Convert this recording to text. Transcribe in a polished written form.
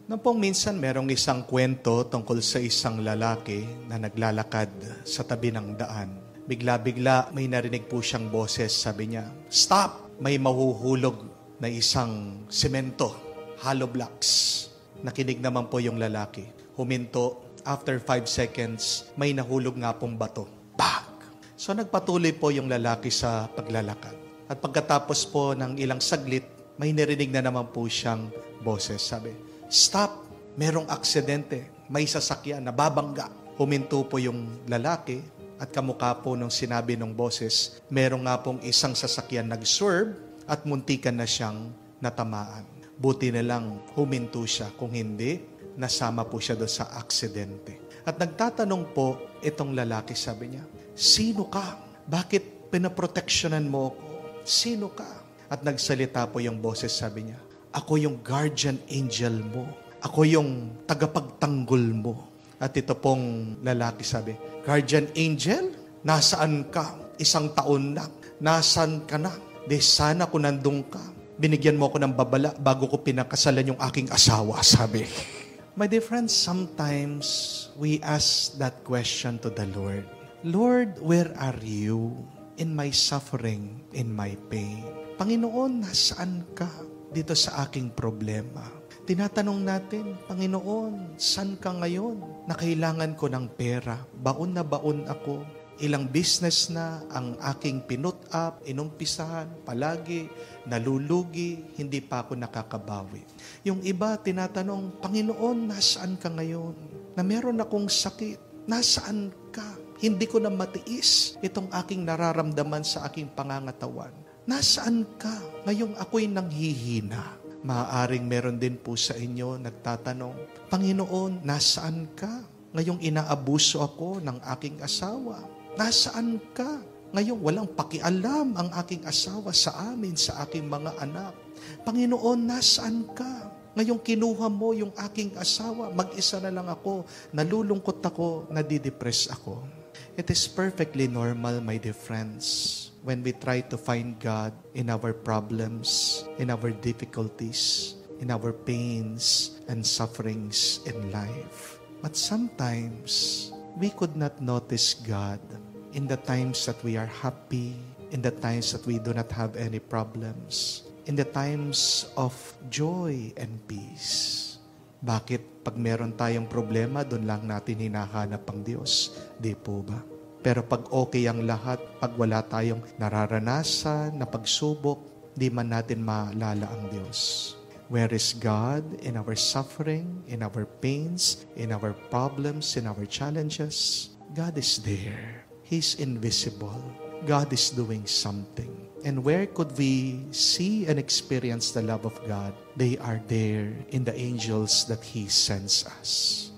Noong pong minsan, merong isang kwento tungkol sa isang lalaki na naglalakad sa tabi ng daan. Bigla-bigla may narinig po siyang boses. Sabi niya, "Stop! May mahuhulog na isang semento, hollow blocks." Nakinig naman po yung lalaki. Huminto. After 5 seconds, may nahulog nga pong bato. Bang! So nagpatuloy po yung lalaki sa paglalakad. At pagkatapos po ng ilang saglit, may narinig na naman po siyang boses. Sabi, "Stop! Merong aksidente. May sasakyan, nababangga." Huminto po yung lalaki at kamukha po nung sinabi ng boses, merong nga pong isang sasakyan nag-swerve at muntikan na siyang natamaan. Buti na lang huminto siya. Kung hindi, nasama po siya doon sa aksidente. At nagtatanong po itong lalaki, sabi niya, "Sino ka? Bakit pinaproteksyonan mo ako? Sino ka?" At nagsalita po yung boses, sabi niya, "Ako yung guardian angel mo. Ako yung tagapagtanggol mo." At ito pong lalaki sabi, "Guardian angel? Nasaan ka? 1 taon na. Nasaan ka na? Di sana kung nandun ka. Binigyan mo ako ng babala bago ko pinakasalan yung aking asawa," sabi. My dear friends, sometimes we ask that question to the Lord. "Lord, where are you in my suffering, in my pain? Panginoon, nasaan ka dito sa aking problema?" Tinatanong natin, "Panginoon, saan ka ngayon? Na kailangan ko ng pera. Baon na baon ako. Ilang business na ang aking pinut up, inumpisahan, palagi, nalulugi, hindi pa ako nakakabawi." Yung iba, tinatanong, "Panginoon, nasaan ka ngayon? Na meron akong sakit. Nasaan ka? Hindi ko na matiis itong aking nararamdaman sa aking pangangatawan. Nasaan ka? Ngayong ako'y nanghihina." Maaaring meron din po sa inyo nagtatanong, "Panginoon, nasaan ka? Ngayong inaabuso ako ng aking asawa. Nasaan ka? Ngayong walang pakialam ang aking asawa sa amin, sa aking mga anak. Panginoon, nasaan ka? Ngayong kinuha mo yung aking asawa, mag-isa na lang ako, nalulungkot ako, nadidepress ako." It is perfectly normal, my dear friends, when we try to find God in our problems, in our difficulties, in our pains and sufferings in life. But sometimes, we could not notice God in the times that we are happy, in the times that we do not have any problems, in the times of joy and peace. Bakit pag meron tayong problema, doon lang natin hinahanap ang Diyos? Di po ba? Pero pag okay ang lahat, pag wala tayong nararanasan na pagsubok, di man natin maalala ang Diyos. Where is God in our suffering, in our pains, in our problems, in our challenges? God is there. He's invisible. God is doing something. And where could we see and experience the love of God? They are there in the angels that He sends us.